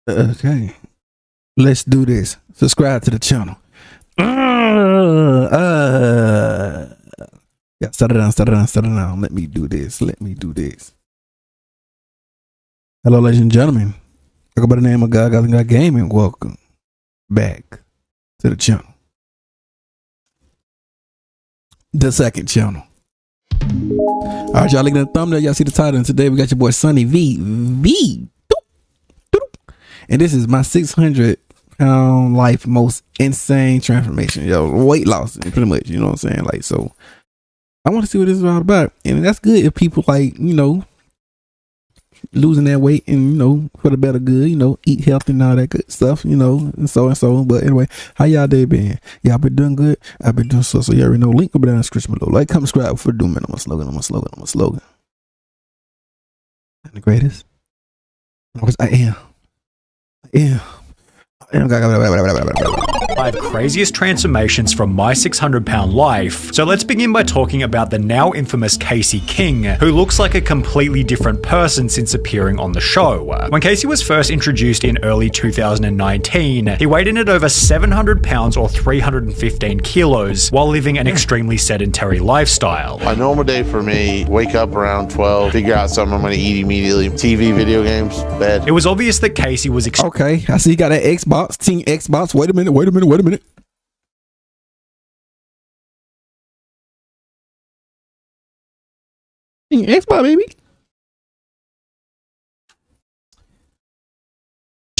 Okay. Let's do this. Subscribe to the channel. Yeah, start it down. Let me do this. Hello, ladies and gentlemen. I go by the name of GODGOTHAM Gaming. Welcome back to the channel. The second channel. Alright, y'all, looking at the thumbnail, y'all see the title, and today we got your boy Sonny V. And this is my 600-pound life most insane transformation. Yo, weight loss, pretty much, you know what I'm saying? Like, so I want to see what this is all about. And that's good if people, like, you know, losing that weight and, you know, for the better good, you know, eat healthy and all that good stuff, you know, and so. But anyway, how y'all day been? Y'all been doing good? I've been doing so you already know. Link will be down in the description below. Like, comment, subscribe for doing, man. I'm a slogan. I'm the greatest. I am. Five craziest transformations from my 600-pound life. So let's begin by talking about the now infamous Casey King, who looks like a completely different person since appearing on the show. When Casey was first introduced in early 2019, he weighed in at over 700 pounds or 315 kilos while living an extremely sedentary lifestyle. A normal day for me, wake up around 12, figure out something I'm going to eat immediately, TV, video games, bed. It was obvious that Casey was okay, I see you got that Xbox, Team Xbox. Wait a minute. Team Xbox, baby.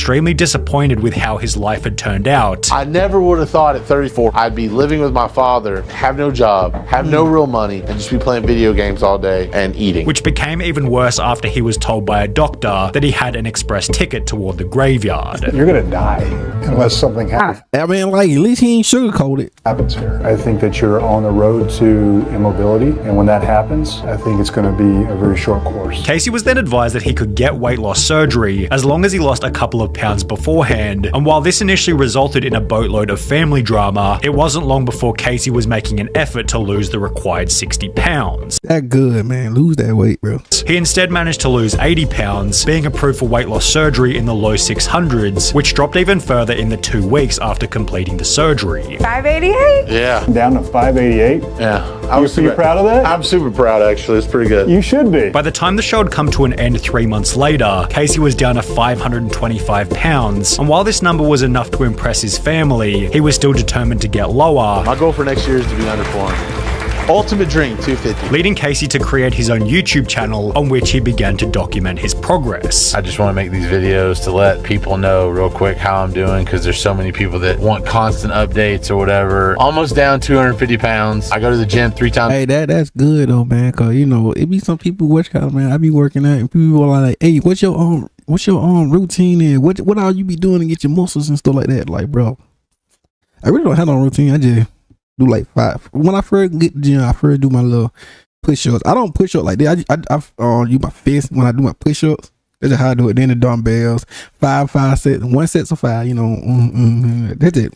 extremely disappointed with how his life had turned out. I never would have thought at 34 I'd be living with my father, have no job, have no real money, and just be playing video games all day and eating. Which became even worse after he was told by a doctor that he had an express ticket toward the graveyard. You're gonna die unless something happens. I mean, like, at least he ain't sugarcoated. Happens here. I think that you're on the road to immobility, and when that happens, I think it's gonna be a very short course. Casey was then advised that he could get weight loss surgery as long as he lost a couple of pounds beforehand, and while this initially resulted in a boatload of family drama, it wasn't long before Casey was making an effort to lose the required 60 pounds. That good, man. Lose that weight, bro. He instead managed to lose 80 pounds, being approved for weight loss surgery in the low 600s, which dropped even further in the 2 weeks after completing the surgery. 588? Yeah. Down to 588? Yeah. Are you proud of that? I'm super proud, actually. It's pretty good. You should be. By the time the show had come to an end 3 months later, Casey was down to 525 pounds, and while this number was enough to impress his family, he was still determined to get lower. My goal for next year is to be under 400. Ultimate dream, 250. Leading Casey to create his own YouTube channel on which he began to document his progress. I just want to make these videos to let people know real quick how I'm doing, because there's so many people that want constant updates or whatever. Almost down 250 pounds. I go to the gym 3 times. Hey, that's good though, man, because you know it be some people watch kind of, man, I be working out and people are like, hey, what's your routine and what all you be doing to get your muscles and stuff like that? Like, bro, I really don't have no routine. I just do like 5. When I first get to the gym, I first do my little push-ups. I don't push up like that. I use my fist when I do my push-ups. That's just how I do it. Then the dumbbells, 5 sets, 1 set of 5. You know, that's it.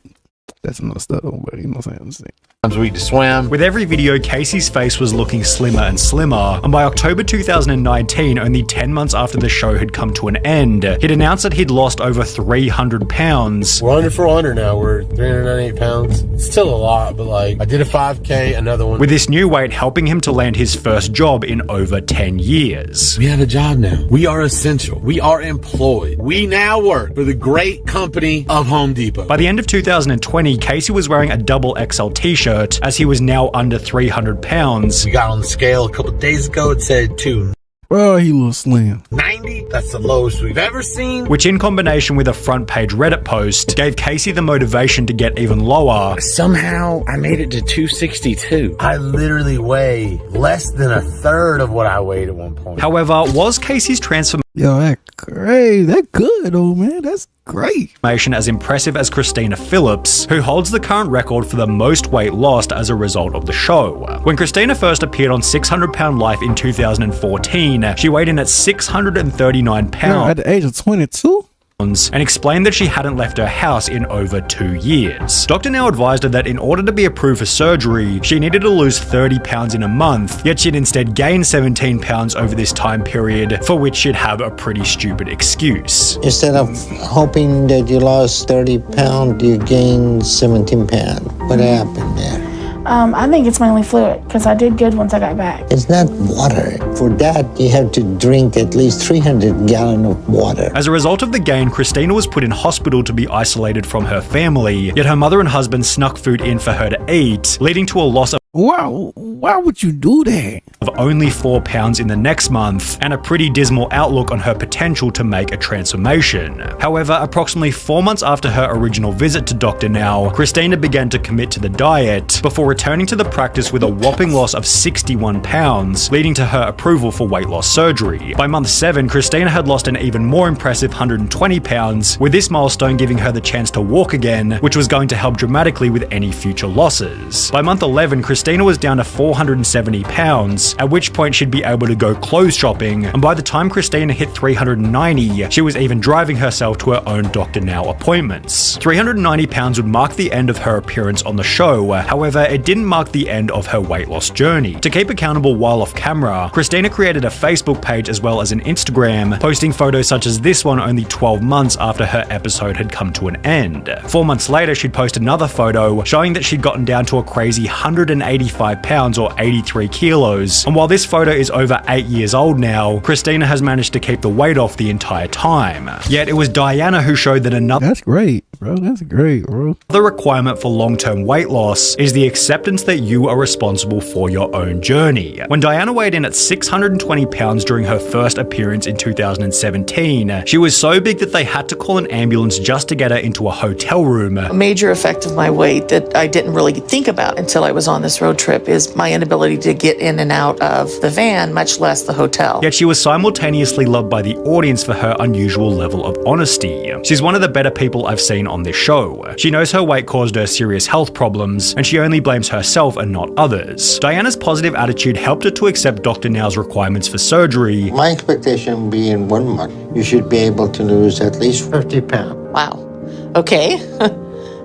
That's another stuff, but you know what I'm saying. Times a week to swim. With every video, Casey's face was looking slimmer and slimmer, and by October 2019, only 10 months after the show had come to an end, he'd announced that he'd lost over 300 pounds. We're under 400 now. We're 398 pounds. It's still a lot, but like, I did a 5K, another one. With this new weight helping him to land his first job in over 10 years. We have a job now. We are essential. We are employed. We now work for the great company of Home Depot. By the end of 2020, Casey was wearing a double XL t-shirt as he was now under 300 pounds. We got on the scale a couple days ago. It said 290. Bro, he was slim. That's the lowest we've ever seen. Which, in combination with a front page Reddit post, gave Casey the motivation to get even lower. Somehow I made it to 262. I literally weigh less than a third of what I weighed at one point. However, was Casey's transformation Yo, that crazy. That good though, man. That's great. As impressive as Christina Phillips, who holds the current record for the most weight lost as a result of the show. When Christina first appeared on 600 Pound Life in 2014, she weighed in at 639 pounds. At the age of 22? and explained that she hadn't left her house in over 2 years. Dr. Now advised her that in order to be approved for surgery, she needed to lose 30 pounds in a month, yet she'd instead gained 17 pounds over this time period, for which she'd have a pretty stupid excuse. Instead of hoping that you lost 30 pounds, you gained 17 pounds. What happened there? I think it's mainly fluid, because I did good once I got back. It's not water. For that, you have to drink at least 300 gallons of water. As a result of the gain, Christina was put in hospital to be isolated from her family, yet her mother and husband snuck food in for her to eat, leading to a loss of Why would you do that? only 4 pounds in the next month, and a pretty dismal outlook on her potential to make a transformation. However, approximately 4 months after her original visit to Dr. Now, Christina began to commit to the diet, before returning to the practice with a whopping loss of 61 pounds, leading to her approval for weight loss surgery. By month 7, Christina had lost an even more impressive 120 pounds, with this milestone giving her the chance to walk again, which was going to help dramatically with any future losses. By month 11, Christina was down to 470 pounds, at which point she'd be able to go clothes shopping, and by the time Christina hit 390, she was even driving herself to her own Dr. Now appointments. 390 pounds would mark the end of her appearance on the show, however, it didn't mark the end of her weight loss journey. To keep accountable while off camera, Christina created a Facebook page as well as an Instagram, posting photos such as this one only 12 months after her episode had come to an end. 4 months later, she'd post another photo showing that she'd gotten down to a crazy 185 pounds or 83 kilos, and while this photo is over 8 years old now, Christina has managed to keep the weight off the entire time. Yet it was Diana who showed that another That's great, bro. That's great, bro. requirement for long-term weight loss is the acceptance that you are responsible for your own journey. When Diana weighed in at 620 pounds during her first appearance in 2017, she was so big that they had to call an ambulance just to get her into a hotel room. A major effect of my weight that I didn't really think about until I was on this road trip is my inability to get in and out of the van, much less the hotel. Yet she was simultaneously loved by the audience for her unusual level of honesty. She's one of the better people I've seen on this show. She knows her weight caused her serious health problems, and she only blames herself and not others. Diana's positive attitude helped her to accept Dr. Now's requirements for surgery. My expectation would be in 1 month, you should be able to lose at least 50 pounds. Wow. Okay.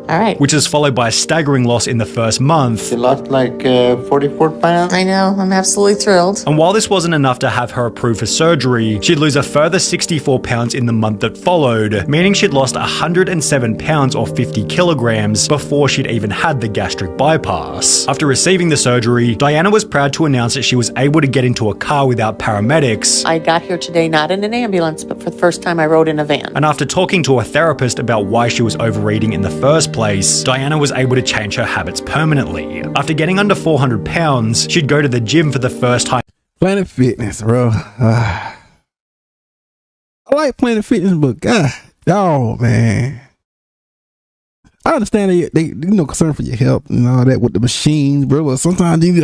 All right. Which is followed by a staggering loss in the first month. You lost like 44 pounds. I know. I'm absolutely thrilled. And while this wasn't enough to have her approved for surgery, she'd lose a further 64 pounds in the month that followed, meaning she'd lost 107 pounds or 50 kilograms before she'd even had the gastric bypass. After receiving the surgery, Diana was proud to announce that she was able to get into a car without paramedics. I got here today not in an ambulance, but for the first time I rode in a van. And after talking to a therapist about why she was overeating in the first place, Diana was able to change her habits permanently. After getting under 400 pounds, she'd go to the gym for the first time. Planet Fitness, bro. I like Planet Fitness, but God, oh man, I understand they concern for your health and all that with the machines, bro. But sometimes you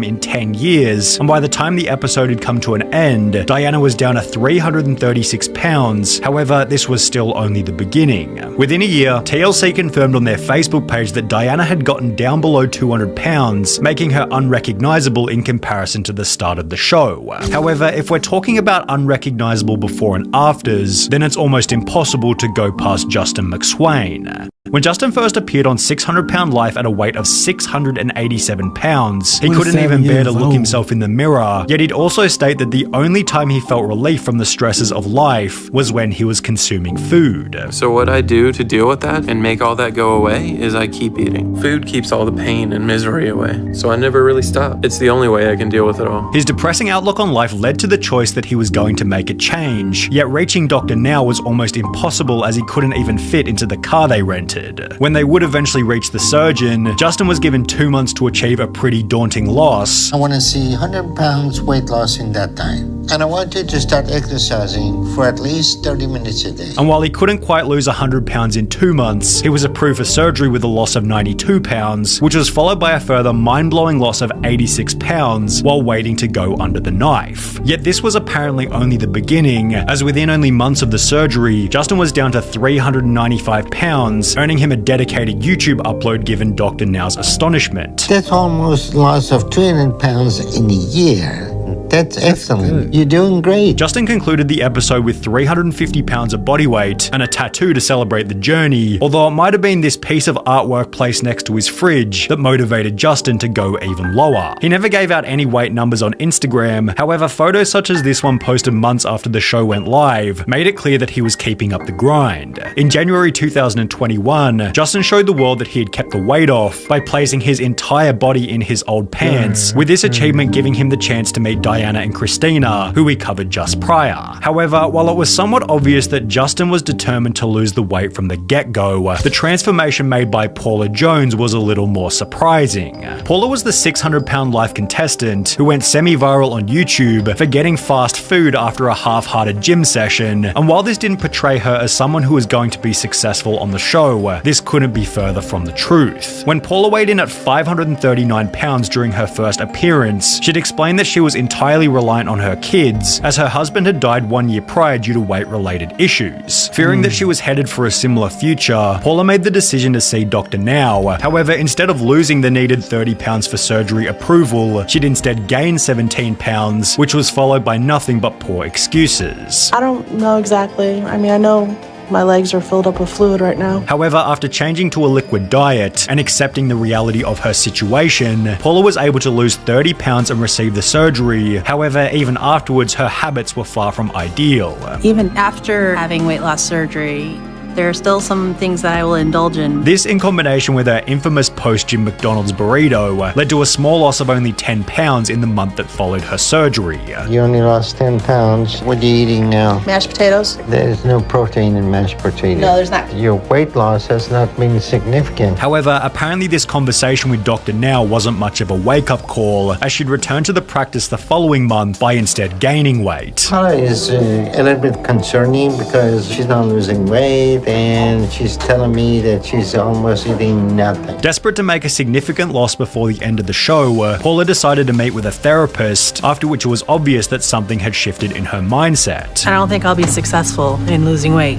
in 10 years, and by the time the episode had come to an end, Diana was down to 336 pounds. However, this was still only the beginning. Within a year, TLC confirmed on their Facebook page that Diana had gotten down below 200 pounds, making her unrecognizable in comparison to the start of the show. However, if we're talking about unrecognizable before and afters, then it's almost impossible to go past Justin McSwain. When Justin first appeared on 600 Pound Life at a weight of 687 pounds, he couldn't even bear to look himself in the mirror, yet he'd also state that the only time he felt relief from the stresses of life was when he was consuming food. So what I do to deal with that and make all that go away is I keep eating. Food keeps all the pain and misery away, so I never really stop. It's the only way I can deal with it all. His depressing outlook on life led to the choice that he was going to make a change, yet reaching Dr. Now was almost impossible as he couldn't even fit into the car they rented. When they would eventually reach the surgeon, Justin was given 2 months to achieve a pretty daunting loss. I want to see 100 pounds weight loss in that time. And I want you to start exercising for at least 30 minutes a day. And while he couldn't quite lose 100 pounds in 2 months, he was approved for surgery with a loss of 92 pounds, which was followed by a further mind-blowing loss of 86 pounds while waiting to go under the knife. Yet this was apparently only the beginning, as within only months of the surgery, Justin was down to 395 pounds, earning him a dedicated YouTube upload given Dr. Now's astonishment. That's almost loss of 200 pounds in a year. That's excellent. You're doing great. Justin concluded the episode with 350 pounds of body weight and a tattoo to celebrate the journey, although it might have been this piece of artwork placed next to his fridge that motivated Justin to go even lower. He never gave out any weight numbers on Instagram, however photos such as this one posted months after the show went live made it clear that he was keeping up the grind. In January 2021, Justin showed the world that he had kept the weight off by placing his entire body in his old pants, with this achievement giving him the chance to meet Diana and Christina, who we covered just prior. However, while it was somewhat obvious that Justin was determined to lose the weight from the get-go, the transformation made by Paula Jones was a little more surprising. Paula was the 600-pound life contestant who went semi-viral on YouTube for getting fast food after a half-hearted gym session, and while this didn't portray her as someone who was going to be successful on the show, this couldn't be further from the truth. When Paula weighed in at 539 pounds during her first appearance, she'd explained that she was entirely reliant on her kids, as her husband had died 1 year prior due to weight-related issues. Fearing that she was headed for a similar future, Paula made the decision to see Dr. Now. However, instead of losing the needed 30 pounds for surgery approval, she'd instead gained 17 pounds, which was followed by nothing but poor excuses. I don't know exactly. I mean, I know my legs are filled up with fluid right now. However, after changing to a liquid diet and accepting the reality of her situation, Paula was able to lose 30 pounds and receive the surgery. However, even afterwards, her habits were far from ideal. Even after having weight loss surgery, there are still some things that I will indulge in. This, in combination with her infamous post-gym McDonald's burrito, led to a small loss of only 10 pounds in the month that followed her surgery. You only lost 10 pounds. What are you eating now? Mashed potatoes? There's no protein in mashed potatoes. No, there's not. Your weight loss has not been significant. However, apparently this conversation with Dr. Now wasn't much of a wake-up call, as she'd returned to the practice the following month by instead gaining weight. Paula is a little bit concerning because she's not losing weight and she's telling me that she's almost eating nothing. Desperate to make a significant loss before the end of the show, Paula decided to meet with a therapist, after which it was obvious that something had shifted in her mindset. I don't think I'll be successful in losing weight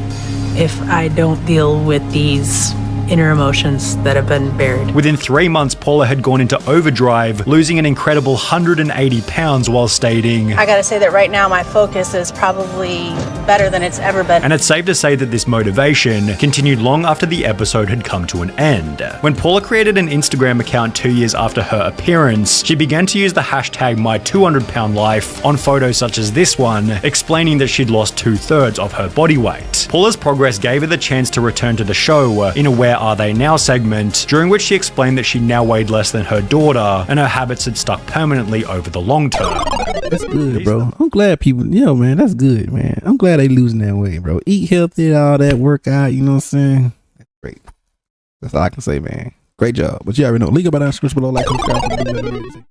if I don't deal with these inner emotions that have been buried. Within 3 months, Paula had gone into overdrive, losing an incredible 180 pounds while stating, I gotta say that right now my focus is probably better than it's ever been. And it's safe to say that this motivation continued long after the episode had come to an end. When Paula created an Instagram account 2 years after her appearance, she began to use the hashtag #My200PoundLife on photos such as this one, explaining that she'd lost 2/3 of her body weight. Paula's progress gave her the chance to return to the show in a Where Are They Now segment, during which she explained that she now weighed less than her daughter and her habits had stuck permanently over the long term. That's good, bro. I'm glad people, man, that's good, man. I'm glad they losing that weight, bro. Eat healthy, all that, work out, you know what I'm saying? That's great. That's all I can say, man. Great job. But you already know. Link up by the description below, like, subscribe.